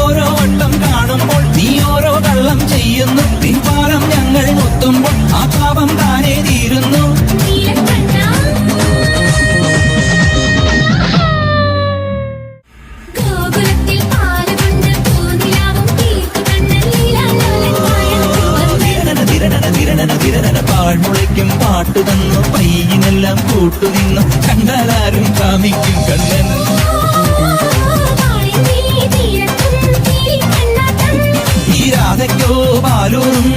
ഓരോ വട്ടം കാണുമ്പോൾ നീ ഓരോ കള്ളം ചെയ്യുന്നു. പിൻപാലം ഞങ്ങൾ മുത്തുമ്പോൾ ആ പാപം താനേ തീരുന്നു. പാഴ്മുളയ്ക്കും പാട്ടു തന്നു, പയ്യനെല്ലാം കൂട്ടുനിന്നു, കണ്ടാലാരും കാമിക്കും കണ്ണൻ. ഈ രാധയ്ക്കോ പാലൂറും